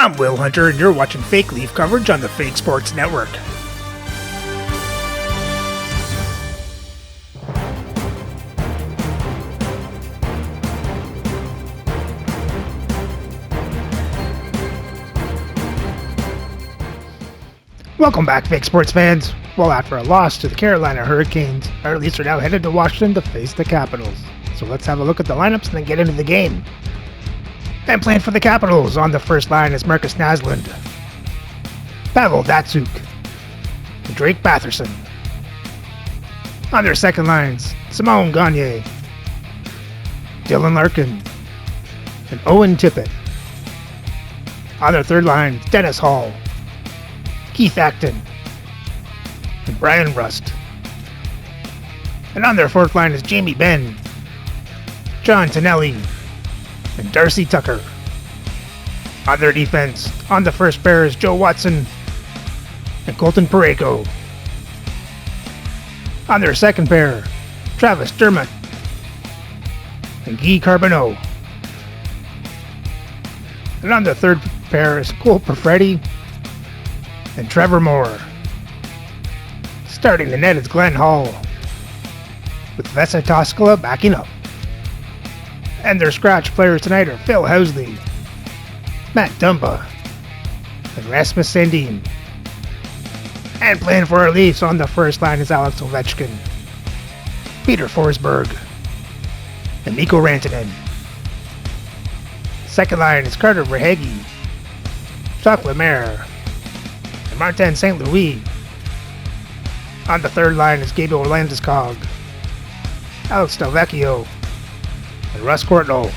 I'm Will Hunter, and you're watching Fake Leaf coverage on the Fake Sports Network. Welcome back, Fake Sports fans. Well, after a loss to the Carolina Hurricanes, our Leafs are now headed to Washington to face the Capitals. So let's have a look at the lineups and then get into the game. And playing for the Capitals on the first line is Marcus Naslund, Pavel Datsyuk, and Drake Batherson. On their second lines, Simone Gagne, Dylan Larkin, and Owen Tippett. On their third line, Dennis Hall, Keith Acton, and Brian Rust. And on their fourth line is Jamie Benn, John Tonelli, and Darcy Tucker. On their defense, on the first pair is Joe Watson and Colton Parayko. On their second pair, Travis Dermott and Guy Carbonneau. And on the third pair is Cole Perfetti and Trevor Moore. Starting the net is Glenn Hall, with Vesa Toskala backing up. And their scratch players tonight are Phil Housley, Matt Dumba, and Rasmus Sandin. And playing for our Leafs on the first line is Alex Ovechkin, Peter Forsberg, and Mikko Rantanen. Second line is Carter Verhaeghe, Jacques Lemaire, and Martin St. Louis. On the third line is Gabriel Landeskog, Alex Delvecchio, and Russ Courtnall.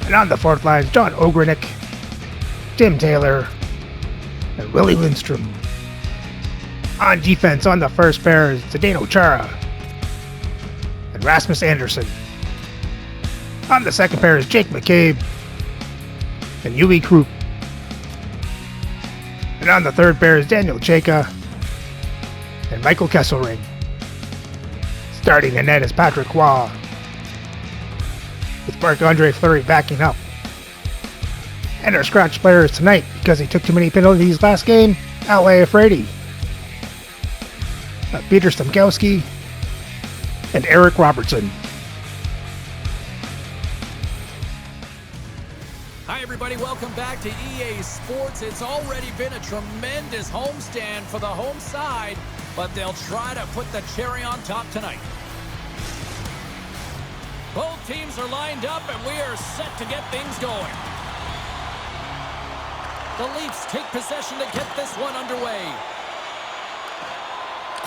And on the fourth line is John Ogrenick, Tim Taylor, and Willie Lindstrom. On defense, on the first pair is Zdeno Chara and Rasmus Andersson. On the second pair is Jake McCabe and Yui Krupp. And on the third pair is Daniel Chayka and Michael Kesselring. Starting the net is Patrick Waugh, with Marc-Andre Fleury backing up. And our scratch players tonight, because he took too many penalties last game, Al Afraidy, Peter Stamkowski, and Eric Robertson. Hi everybody, welcome back to EA Sports. It's already been a tremendous homestand for the home side, but they'll try to put the cherry on top tonight. Both teams are lined up and we are set to get things going. The Leafs take possession to get this one underway.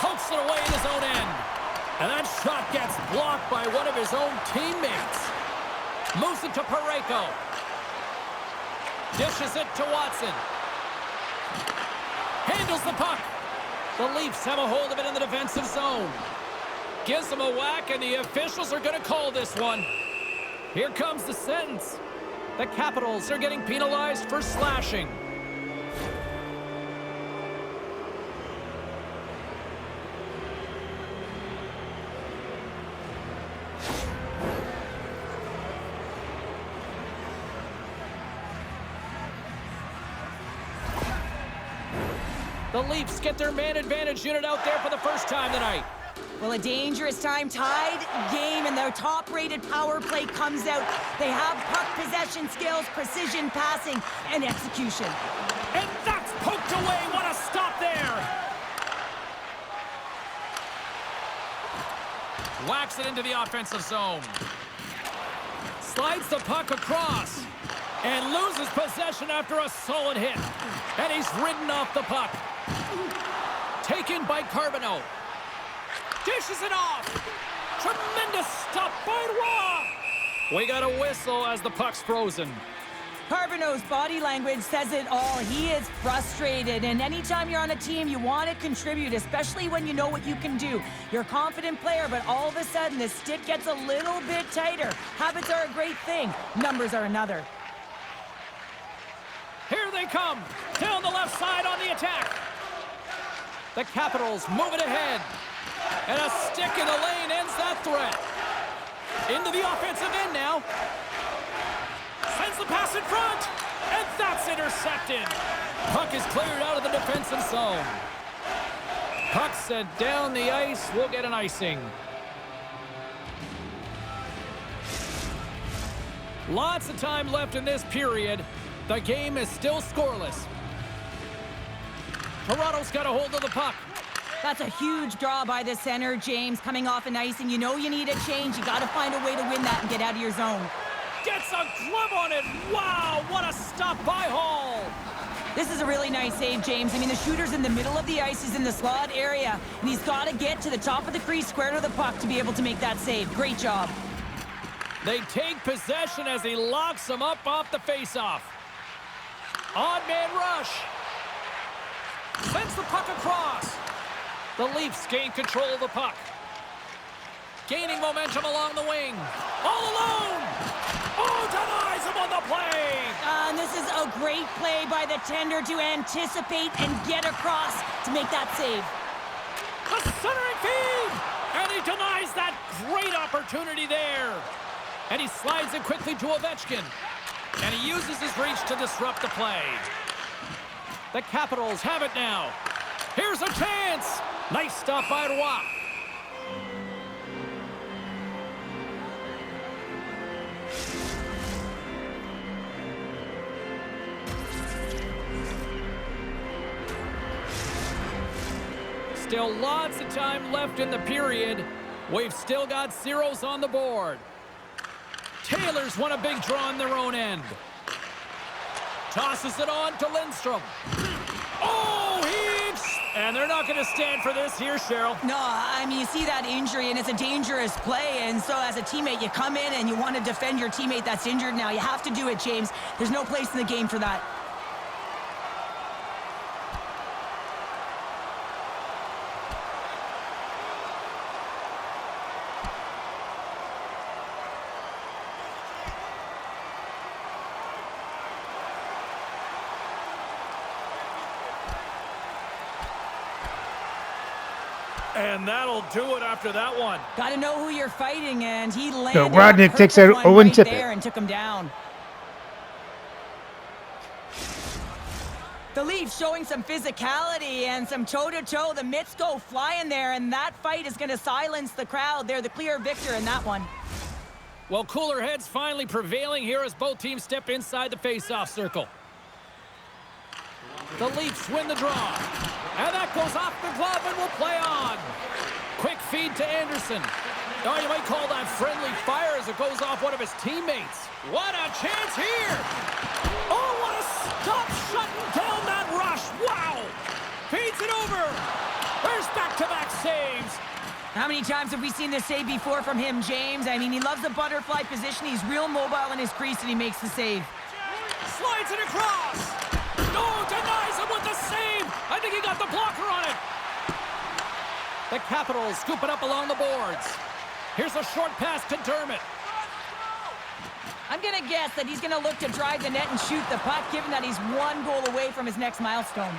Pokes it away in his own end. And that shot gets blocked by one of his own teammates. Moves it to Parayko. Dishes it to Watson. Handles the puck. The Leafs have a hold of it in the defensive zone. Gives them a whack, and the officials are going to call this one. Here comes the sentence. The Capitals are getting penalized for slashing. The Leafs get their man advantage unit out there for the first time tonight. Well, a dangerous time, tied game, and their top-rated power play comes out. They have puck possession skills, precision passing, and execution. And that's poked away. What a stop there. Whacks it into the offensive zone. Slides the puck across. And loses possession after a solid hit. And he's ridden off the puck. Taken by Carbonneau. Dishes it off. Tremendous stop by Waugh. We got a whistle as the puck's frozen. Carbonneau's body language says it all. He is frustrated, and anytime you're on a team, you want to contribute, especially when you know what you can do. You're a confident player, but all of a sudden, the stick gets a little bit tighter. Habits are a great thing. Numbers are another. Here they come. Down the left side on the attack. The Capitals move it ahead. And a stick in the lane ends that threat. Into the offensive end now. Sends the pass in front, and that's intercepted. Puck is cleared out of the defensive zone. Puck sent down the ice. We'll get an icing. Lots of time left in this period. The game is still scoreless. Toronto's got a hold of the puck. That's a huge draw by the center, James, coming off an icing. You know you need a change. You got to find a way to win that and get out of your zone. Gets a glove on it. Wow, what a stop by Hall. This is a really nice save, James. I mean, the shooter's in the middle of the ice. He's in the slot area, and he's got to get to the top of the crease, square to the puck, to be able to make that save. Great job. They take possession as he locks him up off the faceoff. Odd man rush. Sends the puck across. The Leafs gain control of the puck. Gaining momentum along the wing. All alone. Oh, denies him on the play. And this is a great play by the tender to anticipate and get across to make that save. A centering feed. And he denies that great opportunity there. And he slides it quickly to Ovechkin. And he uses his reach to disrupt the play. The Capitals have it now. Here's a chance. Nice stop by Roy. Still lots of time left in the period. We've still got zeros on the board. Taylor's won a big draw on their own end. Tosses it on to Lindstrom. Oh, and they're not going to stand for this here, Cheryl. No, I mean, you see that injury, and it's a dangerous play, and so as a teammate, you come in and you want to defend your teammate that's injured now. You have to do it, James. There's no place in the game for that. And that'll do it after that one. Got to know who you're fighting, and he landed So Rodnick takes out Owen right Tippett there and took him down. The Leafs showing some physicality and some toe-to-toe. The mitts go flying there, and that fight is going to silence the crowd. They're the clear victor in that one. Well, cooler heads finally prevailing here as both teams step inside the face-off circle. The Leafs win the draw. And that goes off the glove and will play on. Quick feed to Anderson. Oh, you might call that friendly fire as it goes off one of his teammates. What a chance here. Oh, what a stop shutting down that rush. Wow. Feeds it over. There's back-to-back saves. How many times have we seen this save before from him, James? I mean, he loves the butterfly position. He's real mobile in his crease, and he makes the save. Slides it across. No, denies him with the save. I think he got the blocker on it. The Capitals scoop it up along the boards. Here's a short pass to Dermott. I'm going to guess that he's going to look to drive the net and shoot the puck, given that he's one goal away from his next milestone.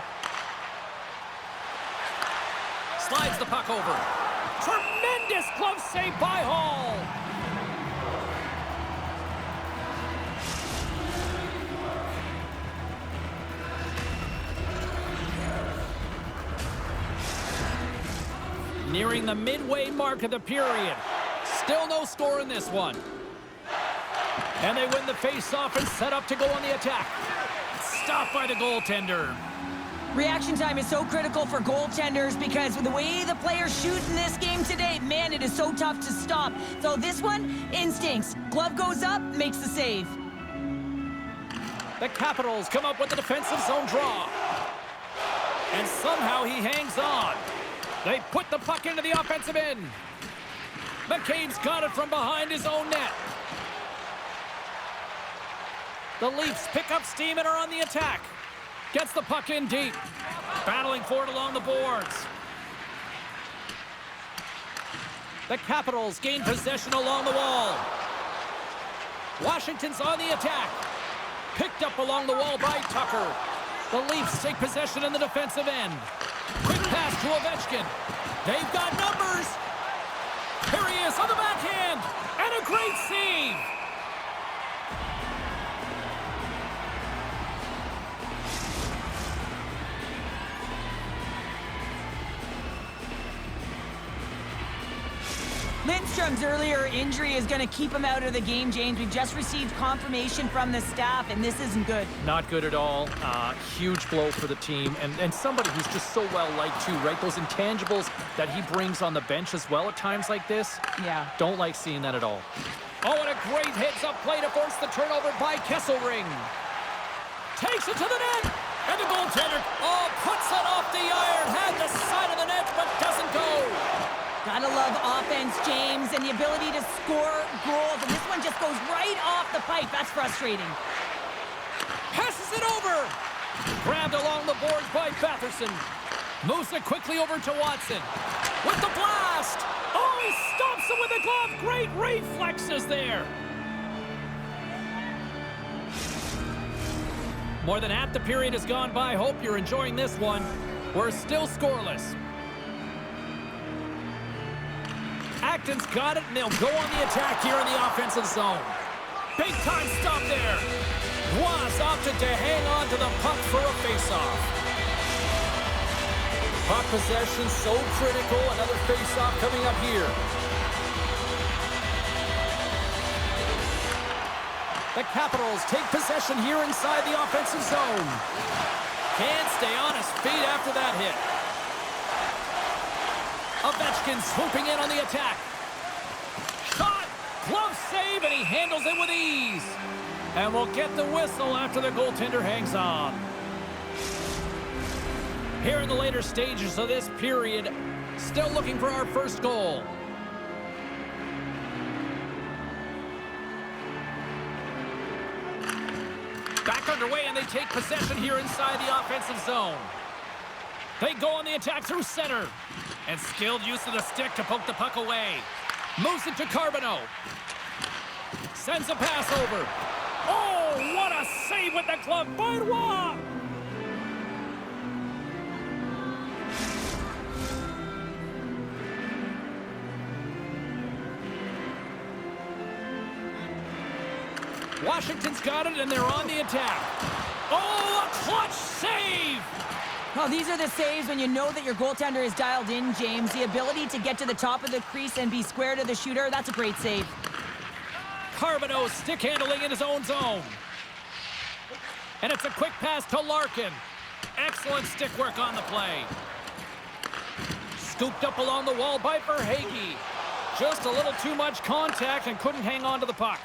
Slides the puck over. Tremendous glove save by Hall. Nearing the midway mark of the period. Still no score in this one. And they win the face-off and set up to go on the attack. Stopped by the goaltender. Reaction time is so critical for goaltenders because with the way the players shoot in this game today, man, it is so tough to stop. So this one, instincts. Glove goes up, makes the save. The Capitals come up with the defensive zone draw. And somehow he hangs on. They put the puck into the offensive end. McCabe's got it from behind his own net. The Leafs pick up steam and are on the attack. Gets the puck in deep. Battling for it along the boards. The Capitals gain possession along the wall. Washington's on the attack. Picked up along the wall by Tucker. The Leafs take possession in the defensive end. Quick pass to Ovechkin. They've got numbers. Here he is on the backhand. And a great save. Lindstrom's earlier injury is going to keep him out of the game, James. We've just received confirmation from the staff, and this isn't good. Not good at all. Huge blow for the team, and somebody who's just so well-liked too, right? Those intangibles that he brings on the bench as well at times like this. Yeah. Don't like seeing that at all. Oh, and a great heads-up play to force the turnover by Kesselring. Takes it to the net, and the goaltender, puts it off the iron, had the side of the net, but doesn't go. Gotta love offense, James, and the ability to score goals, and this one just goes right off the pipe. That's frustrating. Passes it over. Grabbed along the boards by Batherson. Moves it quickly over to Watson. With the blast. Oh, he stops it with a glove. Great reflexes there. More than half the period has gone by. Hope you're enjoying this one. We're still scoreless. Acton's got it, and they'll go on the attack here in the offensive zone. Big time stop there. Was opted to hang on to the puck for a faceoff. Puck possession so critical. Another faceoff coming up here. The Capitals take possession here inside the offensive zone. Can't stay on his feet after that hit. Ovechkin swooping in on the attack. Shot! Glove save, and he handles it with ease. And we'll get the whistle after the goaltender hangs on. Here in the later stages of this period, still looking for our first goal. Back underway, and they take possession here inside the offensive zone. They go on the attack through center. And skilled use of the stick to poke the puck away. Moves it to Carbonneau. Sends a pass over. Oh, what a save with the glove by Roy! Washington's got it, and they're on the attack. Oh, a clutch save! Well, these are the saves when you know that your goaltender is dialed in, James. The ability to get to the top of the crease and be square to the shooter, that's a great save. Carbonneau stick handling in his own zone. And it's a quick pass to Larkin. Excellent stick work on the play. Scooped up along the wall by Verhaeghe. Just a little too much contact and couldn't hang on to the puck.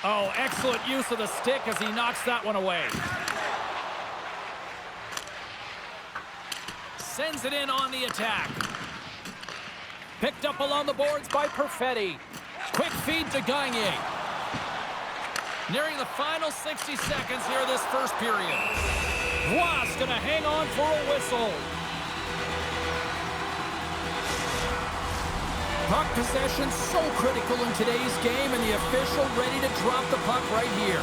Oh, excellent use of the stick as he knocks that one away. Sends it in on the attack. Picked up along the boards by Perfetti. Quick feed to Gagner. Nearing the final 60 seconds here this first period. Roy's going to hang on for a whistle. Puck possession so critical in today's game, and the official ready to drop the puck right here.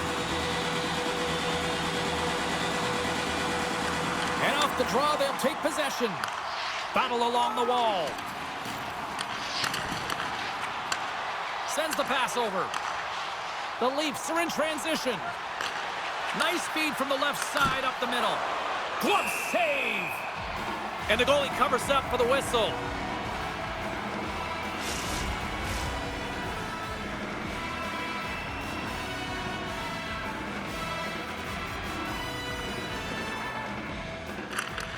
And off the draw, they'll take possession. Battle along the wall. Sends the pass over. The Leafs are in transition. Nice feed from the left side up the middle. Glove save! And the goalie covers up for the whistle.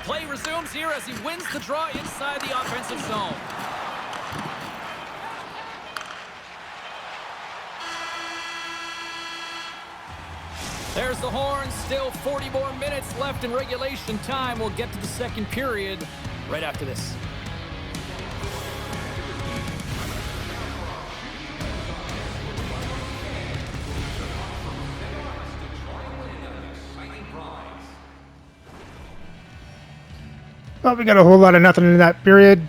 Play resumes here as he wins the draw inside the offensive zone. There's the horn. Still 40 more minutes left in regulation time. We'll get to the second period right after this. Well, we got a whole lot of nothing in that period.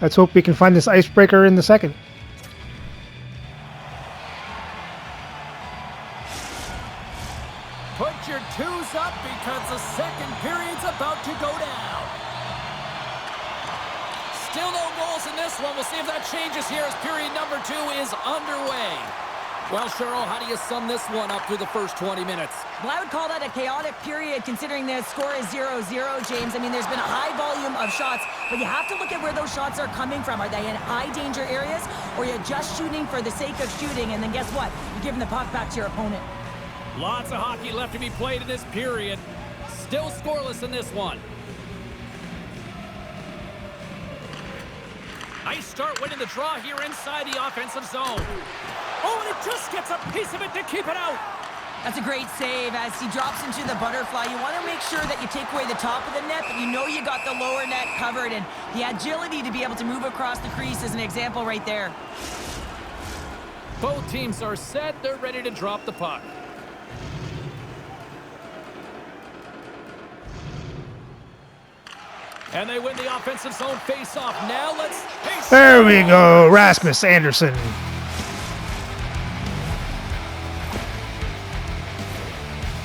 Let's hope we can find this icebreaker in the second. Put your twos up because the second period's about to go down. Still no goals in this one. We'll see if that changes here as period number 2 is underway. Well, Cheryl, how do you sum this one up through the first 20 minutes? Well, I would call that a chaotic period considering the score is 0-0, James. I mean, there's been a high volume of shots, but you have to look at where those shots are coming from. Are they in high danger areas, or are you just shooting for the sake of shooting, and then guess what? You're giving the puck back to your opponent. Lots of hockey left to be played in this period. Still scoreless in this one. Nice start winning the draw here inside the offensive zone. Oh, and it just gets a piece of it to keep it out. That's a great save as he drops into the butterfly. You want to make sure that you take away the top of the net, but you know you got the lower net covered, and the agility to be able to move across the crease is an example right there. Both teams are set. They're ready to drop the puck. And they win the offensive zone face-off. Now let's... There we go, Rasmus Andersson.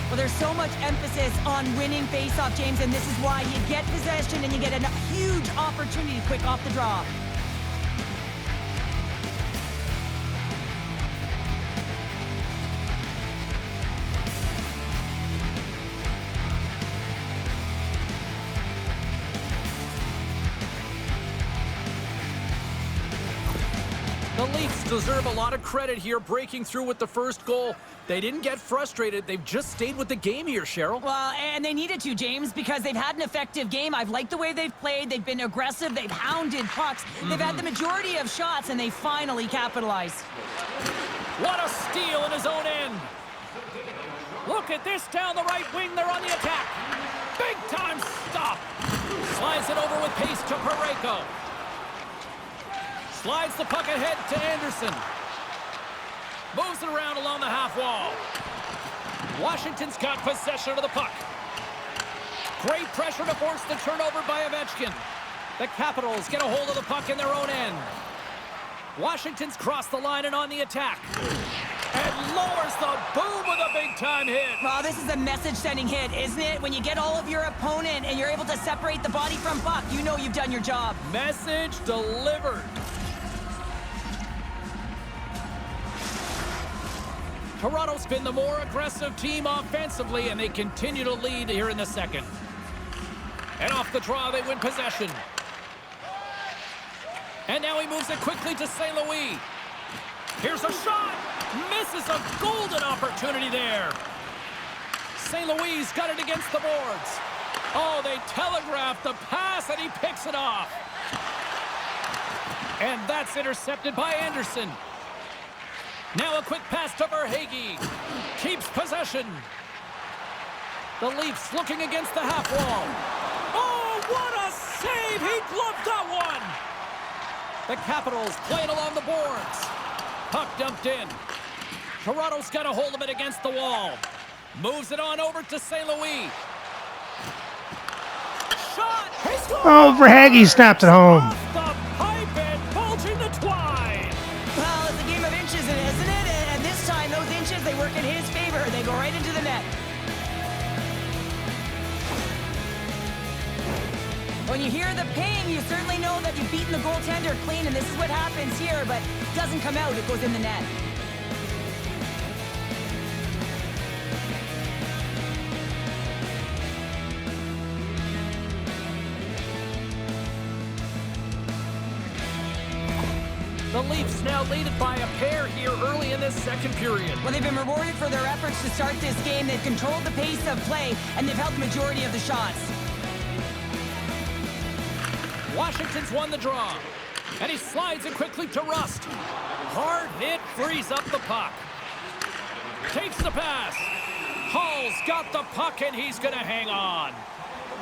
Well, there's so much emphasis on winning face-off, James, and this is why you get possession and you get a huge opportunity quick off the draw. The Leafs deserve a lot of credit here, breaking through with the first goal. They didn't get frustrated. They've just stayed with the game here, Cheryl. Well, and they needed to, James, because they've had an effective game. I've liked the way they've played. They've been aggressive. They've hounded pucks. They've had the majority of shots, and they finally capitalized. What a steal in his own end. Look at this down the right wing. They're on the attack. Big time stop. Slides it over with pace to Parayko. Slides the puck ahead to Andersson. Moves it around along the half wall. Washington's got possession of the puck. Great pressure to force the turnover by Ovechkin. The Capitals get a hold of the puck in their own end. Washington's crossed the line and on the attack. And lowers the boom with a big-time hit. Well, this is a message-sending hit, isn't it? When you get all of your opponent and you're able to separate the body from puck, you know you've done your job. Message delivered. Toronto's been the more aggressive team offensively, and they continue to lead here in the second. And off the draw, they win possession. And now he moves it quickly to St. Louis. Here's a shot. Misses a golden opportunity there. St. Louis got it against the boards. Oh, they telegraphed the pass, and he picks it off. And that's intercepted by Andersson. Now a quick pass to Verhaeghe. Keeps possession. The Leafs looking against the half wall. Oh, what a save! He gloved that one! The Capitals playing along the boards. Puck dumped in. Toronto's got a hold of it against the wall. Moves it on over to St. Louis. Shot! He scores! Oh, Verhaeghe snapped it home. Off the pipe and bulging the twine. Well, it's a game of inches, isn't it? And this time, those inches, they work in his favor. They go right into the net. When you hear the ping, you certainly know that you've beaten the goaltender clean, and this is what happens here, but it doesn't come out. It goes in the net. The Leafs now lead it by a pair here early in this second period. Well, they've been rewarded for their efforts to start this game. They've controlled the pace of play, and they've held the majority of the shots. Washington's won the draw. And he slides it quickly to Rust. Hard hit, frees up the puck. Takes the pass. Hall's got the puck, and he's going to hang on.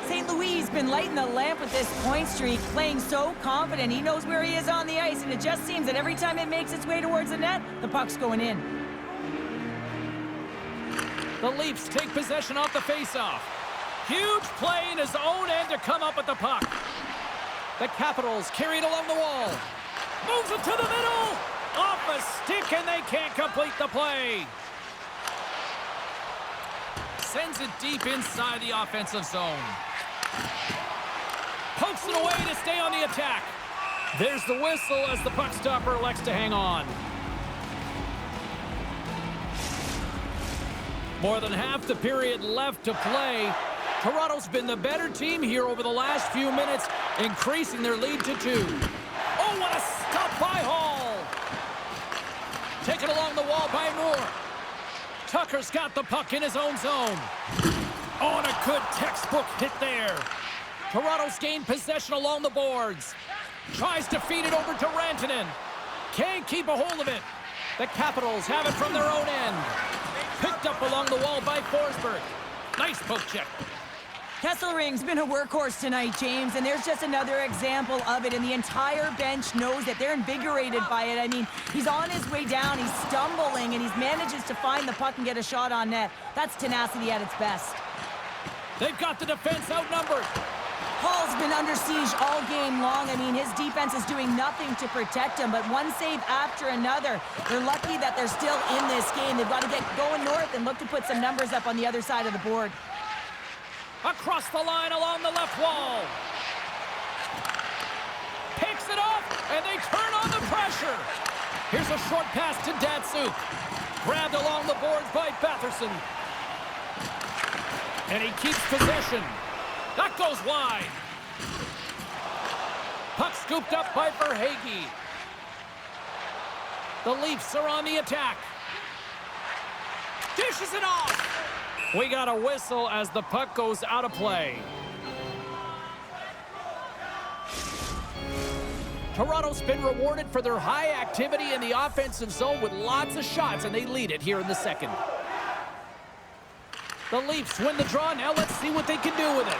St. Louis has been lighting the lamp with this point streak, playing so confident. He knows where he is on the ice, and it just seems that every time it makes its way towards the net, the puck's going in. The Leafs take possession off the faceoff. Huge play in his own end to come up with the puck. The Capitals carry it along the wall. Moves it to the middle. Off a stick, and they can't complete the play. Sends it deep inside the offensive zone. Pokes it away to stay on the attack. There's the whistle as the puck stopper elects to hang on. More than half the period left to play. Toronto's been the better team here over the last few minutes, increasing their lead to 2. Oh, what a stop by Hall. Taken along the wall by Moore. Tucker's got the puck in his own zone. Oh, and a good textbook hit there. Toronto's gained possession along the boards. Tries to feed it over to Rantanen. Can't keep a hold of it. The Capitals have it from their own end. Picked up along the wall by Forsberg. Nice poke check. Kesselring's been a workhorse tonight, James, and there's just another example of it, and the entire bench knows that they're invigorated by it. I mean, he's on his way down, he's stumbling, and he manages to find the puck and get a shot on net. That's tenacity at its best. They've got the defense outnumbered. Hall's been under siege all game long. I mean, his defense is doing nothing to protect him, but one save after another. They're lucky that they're still in this game. They've got to get going north and look to put some numbers up on the other side of the board. Across the line along the left wall. Picks it off, and they turn on the pressure. Here's a short pass to Datsuk. Grabbed along the boards by Batherson. And he keeps possession. That goes wide. Puck scooped up by Verhaeghe. The Leafs are on the attack. Dishes it off. We got a whistle as the puck goes out of play. Toronto's been rewarded for their high activity in the offensive zone with lots of shots, and they lead it here in the second. The Leafs win the draw. Now let's see what they can do with it.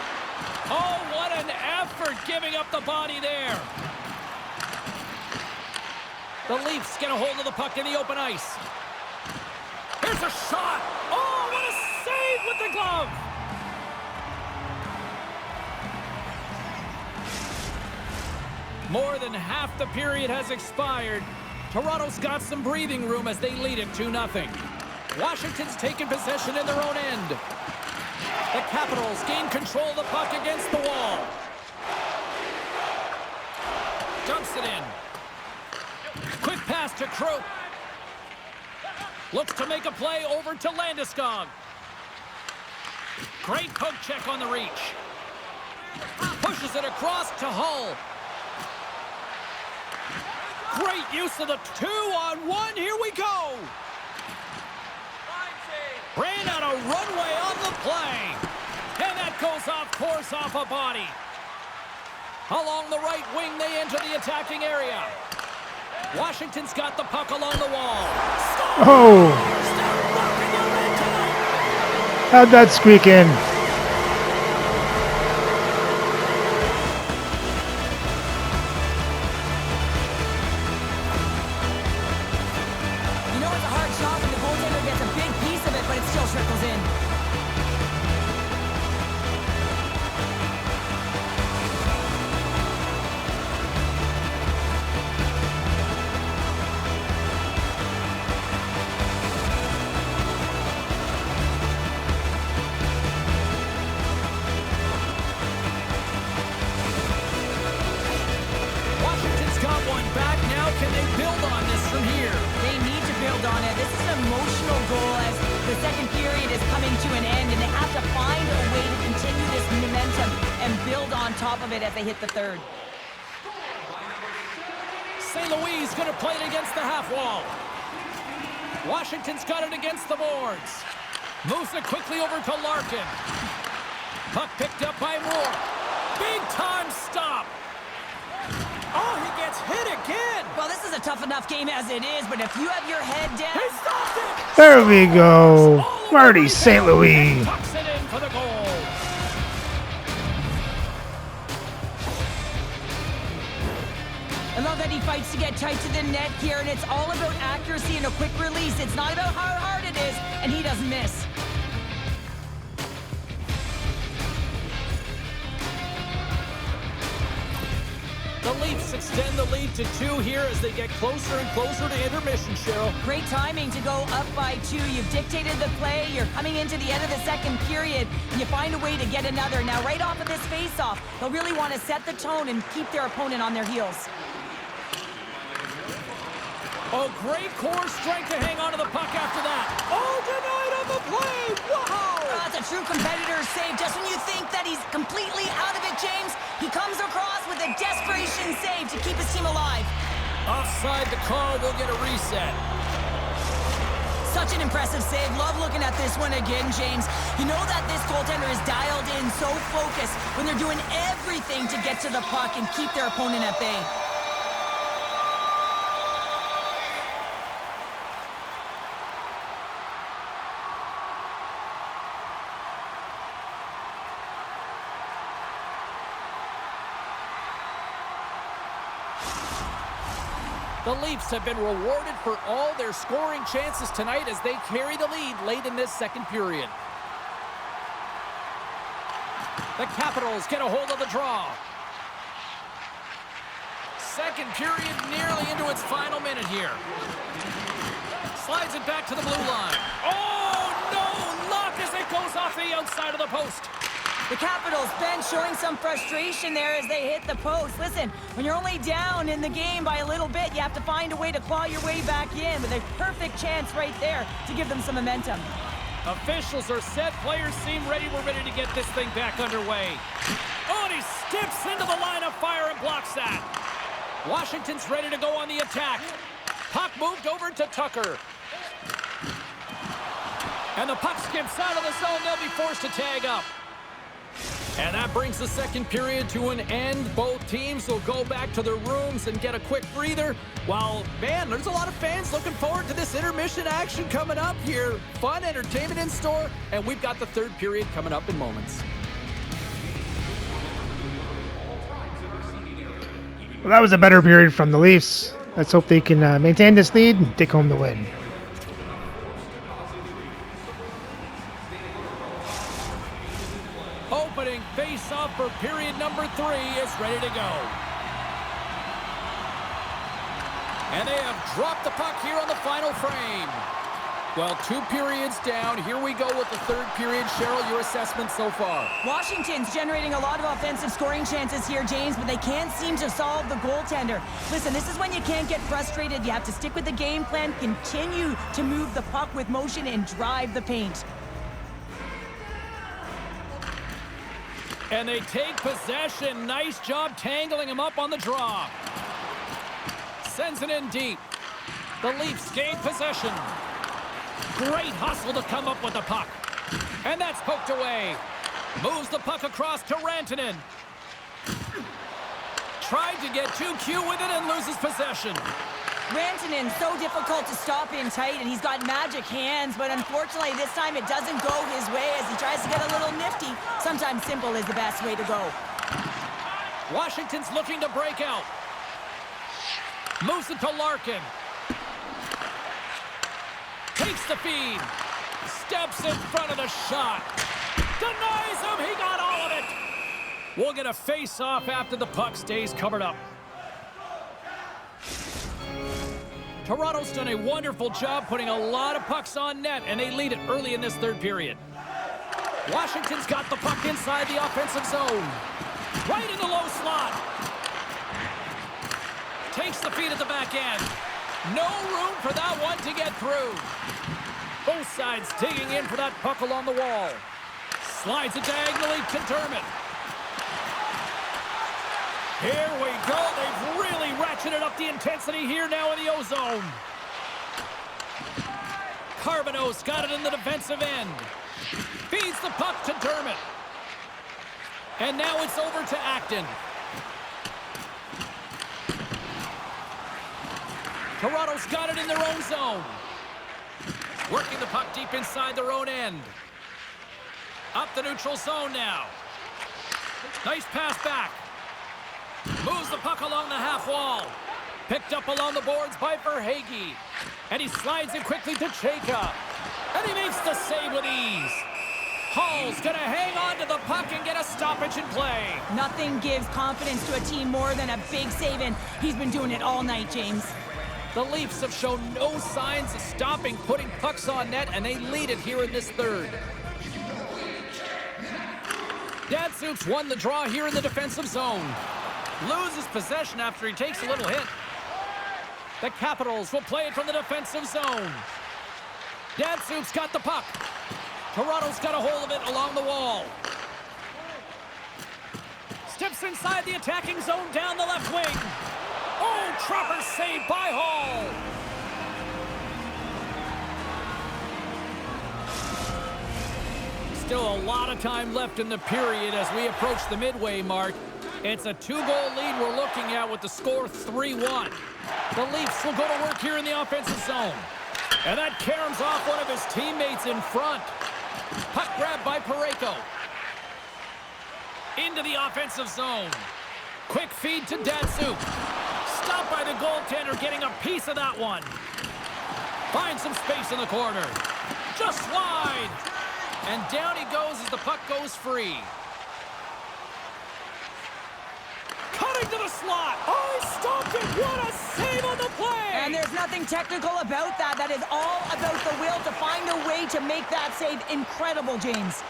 Oh, what an effort giving up the body there. The Leafs get a hold of the puck in the open ice. Here's a shot. Oh, what a save with the glove. More than half the period has expired. Toronto's got some breathing room as they lead it 2-0. Washington's taken possession in their own end. The Capitals gain control of the puck against the wall. Dumps it in. Quick pass to Kroop. Looks to make a play over to Landeskog. Great poke check on the reach. Pushes it across to Hull. Great use of the 2-on-1. Here we go. Ran out of runway on the play. And that goes off course off a body. Along the right wing, they enter the attacking area. Washington's got the puck along the wall. Oh! How'd that squeak in? You know it's a hard shot when the goaltender gets a big piece of it, but it still trickles in. Washington's got one back now. Can they build on this from here? They need to build on it. This is an emotional goal as the second period is coming to an end, and they have to find a way to continue this momentum and build on top of it as they hit the third. St. Louis is going to play it against the half wall. Washington's got it against the boards. Moves it quickly over to Larkin. Puck picked up by Moore. Big time stop. Oh, he gets hit again. Well, this is a tough enough game as it is, but if you have your head down... He stopped it. There we go. Marty St. Louis. Tucks it in for the goal. I love that he fights to get tight to the net here, and it's all about accuracy and a quick release. It's not about how hard it is, and he doesn't miss. The Leafs extend the lead to 2 here as they get closer and closer to intermission, Cheryl. Great timing to go up by 2. You've dictated the play. You're coming into the end of the second period, and you find a way to get another. Now, right off of this face-off, they'll really want to set the tone and keep their opponent on their heels. Oh, great core strength to hang on to the puck after that. Oh, denied on the play. Offside, the call will get a reset. Such an impressive save. Love looking at this one again, James. You know that this goaltender is dialed in, so focused when they're doing everything to get to the puck and keep their opponent at bay. The Leafs have been rewarded for all their scoring chances tonight as they carry the lead late in this second period. The Capitals get a hold of the draw. Second period nearly into its final minute here. Slides it back to the blue line. Oh, no! Luck as it goes off the outside of the post. The Capitals bench showing some frustration there as they hit the post. Listen, when you're only down in the game by a little bit, you have to find a way to claw your way back in with a perfect chance right there to give them some momentum. Officials are set. Players seem ready. We're ready to get this thing back underway. Oh, and he steps into the line of fire and blocks that. Washington's ready to go on the attack. Puck moved over to Tucker. And the puck skips out of the zone. They'll be forced to tag up. And that brings the second period to an end. Both teams will go back to their rooms and get a quick breather. While, man, there's a lot of fans looking forward to this intermission action coming up here. Fun entertainment in store, and we've got the third period coming up in moments. Well, that was a better period from the Leafs. Let's hope they can maintain this lead and take home the win. Opening face-off for period number 3 is ready to go. And they have dropped the puck here on the final frame. Well, 2 periods down. Here we go with the third period. Cheryl, your assessment so far? Washington's generating a lot of offensive scoring chances here, James, but they can't seem to solve the goaltender. Listen, this is when you can't get frustrated. You have to stick with the game plan, continue to move the puck with motion, and drive the paint. And they take possession. Nice job tangling him up on the draw. Sends it in deep. The Leafs gain possession. Great hustle to come up with the puck. And that's poked away. Moves the puck across to Rantanen. Tried to get too cute with it and loses possession. Rantanen, so difficult to stop in tight, and he's got magic hands, but unfortunately this time it doesn't go his way as he tries to get a little nifty. Sometimes simple is the best way to go. Washington's looking to break out. Moves it to Larkin. Takes the feed. Steps in front of the shot. Denies him. He got all of it. We'll get a face-off after the puck stays covered up. Toronto's done a wonderful job putting a lot of pucks on net, and they lead it early in this third period. Washington's got the puck inside the offensive zone. Right in the low slot. Takes the feed at the back end. No room for that one to get through. Both sides digging in for that puck along the wall. Slides it diagonally to Dermott. Here we go. They've really ratcheted up the intensity here now in the O-zone. Carbonneau's got it in the defensive end. Feeds the puck to Dermott. And now it's over to Acton. Toronto's got it in their own zone. Working the puck deep inside their own end. Up the neutral zone now. Nice pass back. Moves the puck along the half wall. Picked up along the boards by Verhaeghe. And he slides it quickly to Chayka. And he makes the save with ease. Hall's going to hang on to the puck and get a stoppage in play. Nothing gives confidence to a team more than a big save, and he's been doing it all night, James. The Leafs have shown no signs of stopping putting pucks on net, and they lead it here in this third. Datsuk's won the draw here in the defensive zone. Loses possession after he takes a little hit. The Capitals will play it from the defensive zone. Datsuk's got the puck. Toronto's got a hold of it along the wall. Steps inside the attacking zone down the left wing. Oh, Trapper saved by Hall. Still a lot of time left in the period as we approach the midway mark. It's a 2-goal lead we're looking at with the score 3-1. The Leafs will go to work here in the offensive zone. And that caroms off one of his teammates in front. Puck grabbed by Parayko. Into the offensive zone. Quick feed to Datsuk. Stopped by the goaltender, getting a piece of that one. Finds some space in the corner. Just wide. And down he goes as the puck goes free. Cutting to the slot. Oh, he stopped it. What a save on the play. And there's nothing technical about that. That is all about the will to find a way to make that save incredible, James.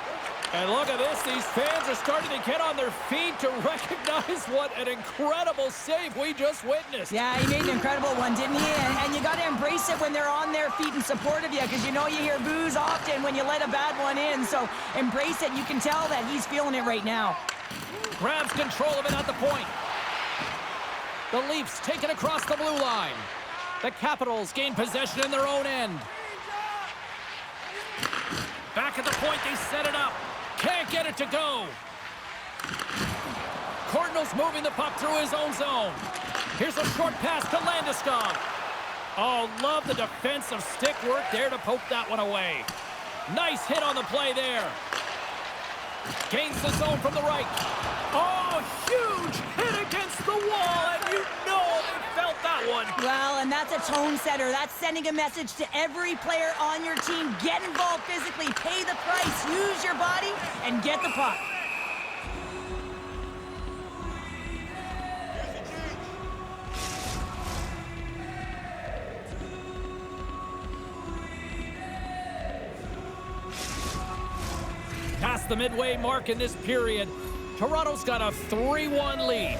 And look at this. These fans are starting to get on their feet to recognize what an incredible save we just witnessed. Yeah, he made an incredible one, didn't he? And you got to embrace it when they're on their feet in support of you, because you know you hear boos often when you let a bad one in. So embrace it. You can tell that he's feeling it right now. Grabs control of it at the point. The Leafs take it across the blue line. The Capitals gain possession in their own end. Back at the point, they set it up. Can't get it to go. Cardinals moving the puck through his own zone. Here's a short pass to Landeskog. Oh, love the defensive stick work there to poke that one away. Nice hit on the play there. Gains the zone from the right. Oh, huge hit against the wall, and you know they felt that one. Well, and that's a tone setter. That's sending a message to every player on your team. Get involved physically, pay the price, use your body, and get the puck. Past the midway mark in this period, Toronto's got a 3-1 lead.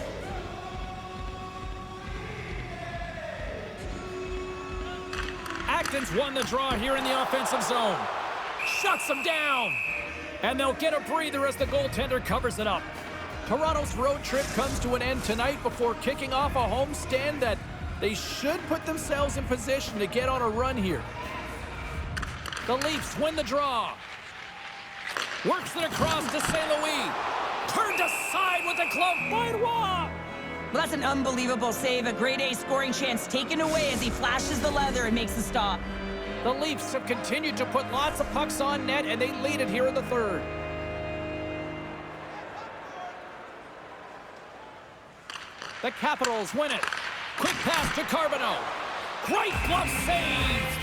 Acton's won the draw here in the offensive zone. Shuts them down. And they'll get a breather as the goaltender covers it up. Toronto's road trip comes to an end tonight before kicking off a homestand that they should put themselves in position to get on a run here. The Leafs win the draw. Works it across to St. Louis. Turned aside with the glove by Roy. Well, that's an unbelievable save. A grade A scoring chance taken away as he flashes the leather and makes the stop. The Leafs have continued to put lots of pucks on net, and they lead it here in the third. The Capitals win it. Quick pass to Carbonneau. Great glove save.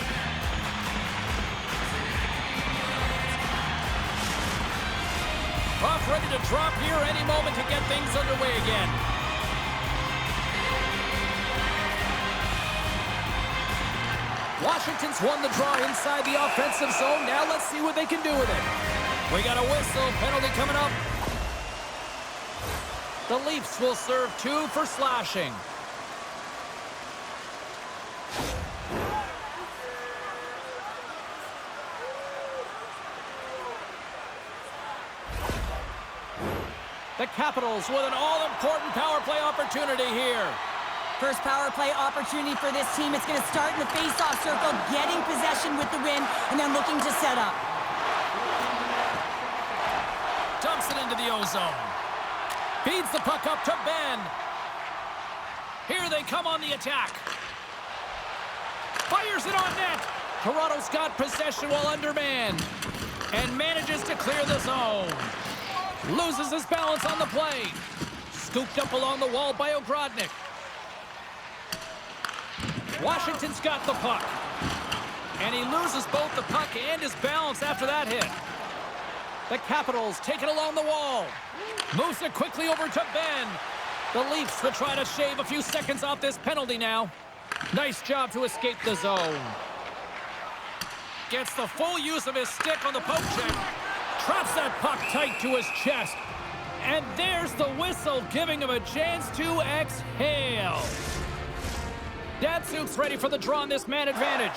Puck ready to drop here any moment to get things underway again. Washington's won the draw inside the offensive zone. Now let's see what they can do with it. We got a whistle, penalty coming up. The Leafs will serve 2 for slashing. The Capitals with an all-important power play opportunity here. First power play opportunity for this team. It's going to start in the face-off circle, getting possession with the win, and then looking to set up. Dumps it into the O-zone. Feeds the puck up to Ben. Here they come on the attack. Fires it on net. Toronto's got possession while undermanned. And manages to clear the zone. Loses his balance on the play. Scooped up along the wall by Ogrodnik. Washington's got the puck. And he loses both the puck and his balance after that hit. The Capitals take it along the wall. Moves it quickly over to Ben. The Leafs will try to shave a few seconds off this penalty now. Nice job to escape the zone. Gets the full use of his stick on the poke check. Traps that puck tight to his chest. And there's the whistle, giving him a chance to exhale. Datsuk's ready for the draw on this man advantage.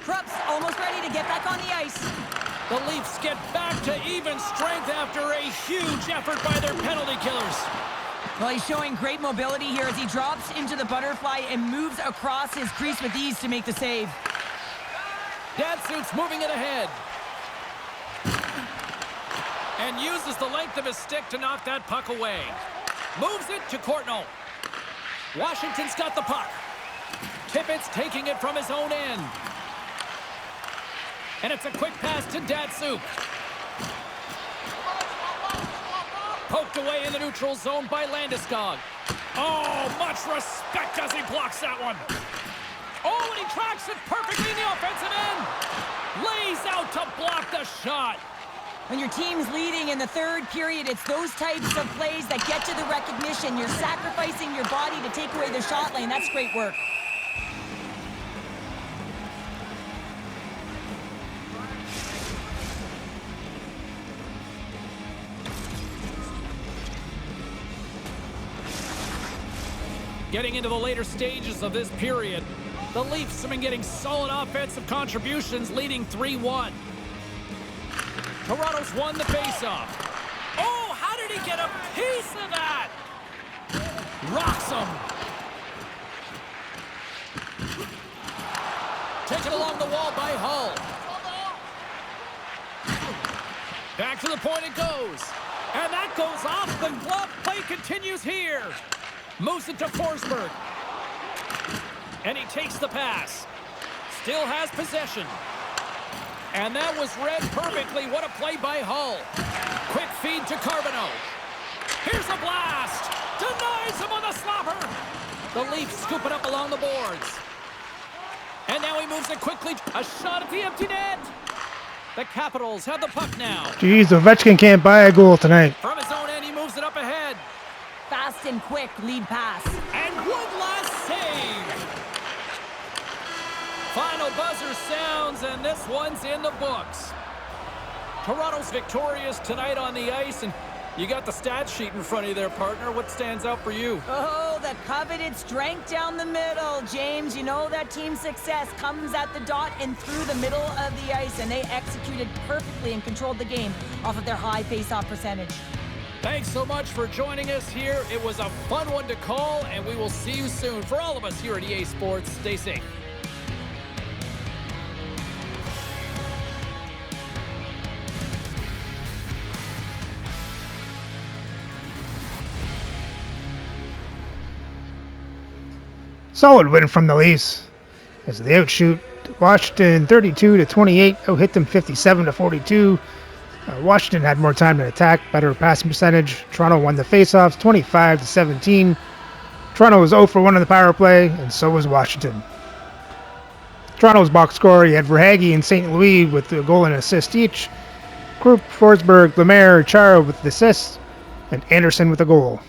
Krupp's almost ready to get back on the ice. The Leafs get back to even strength after a huge effort by their penalty killers. Well, he's showing great mobility here as he drops into the butterfly and moves across his crease with ease to make the save. Datsyuk's moving it ahead. And uses the length of his stick to knock that puck away. Moves it to Courtnall. Washington's got the puck. Tippett's taking it from his own end. And it's a quick pass to Datsyuk. Poked away in the neutral zone by Landeskog. Oh, much respect as he blocks that one. Oh, and he tracks it perfectly in the offensive end. Lays out to block the shot. When your team's leading in the third period, it's those types of plays that get you the recognition. You're sacrificing your body to take away the shot lane. That's great work. Getting into the later stages of this period, the Leafs have been getting solid offensive contributions, leading 3-1. Toronto's won the faceoff. Oh, how did he get a piece of that? Rocks him. Taken along the wall by Hull. Back to the point it goes. And that goes off the glove. Play continues here. Moves it to Forsberg. And he takes the pass. Still has possession. And that was read perfectly. What a play by Hull. Quick feed to Carbonneau. Here's a blast. Denies him on the slapper. The Leafs scoop it up along the boards. And now he moves it quickly. A shot at the empty net. The Capitals have the puck now. Jeez, Ovechkin can't buy a goal tonight. From his own end, he moves it up ahead. Fast and quick lead pass. And one last save. Final buzzer sounds, and this one's in the books. Toronto's victorious tonight on the ice, and you got the stat sheet in front of you there, partner. What stands out for you? Oh, the coveted strength down the middle. James, you know that team success comes at the dot and through the middle of the ice, and they executed perfectly and controlled the game off of their high face-off percentage. Thanks so much for joining us here. It was a fun one to call, and we will see you soon. For all of us here at EA Sports, stay safe. Solid win from the Leafs as they outshoot Washington 32-28, out-hit them 57-42. Washington had more time to attack, better passing percentage. Toronto won the faceoffs 25-17. Toronto was 0 for 1 on the power play, and so was Washington. Toronto's box score, you had Verhaeghe and St. Louis with a goal and assist each. Krupp, Forsberg, Lemaire, Chara with the assists, and Anderson with a goal.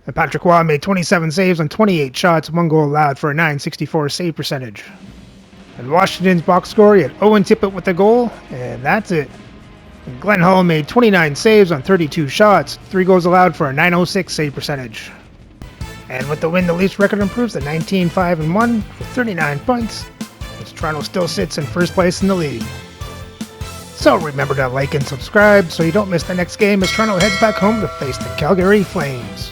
And Patrick Roy made 27 saves on 28 shots, 1 goal allowed for a .964 save percentage. And Washington's box score, you had Owen Tippett with a goal, and that's it. And Glenn Hull made 29 saves on 32 shots, 3 goals allowed for a .906 save percentage. And with the win, the Leafs record improves to 19-5-1 with 39 points, as Toronto still sits in first place in the league. So remember to like and subscribe so you don't miss the next game as Toronto heads back home to face the Calgary Flames.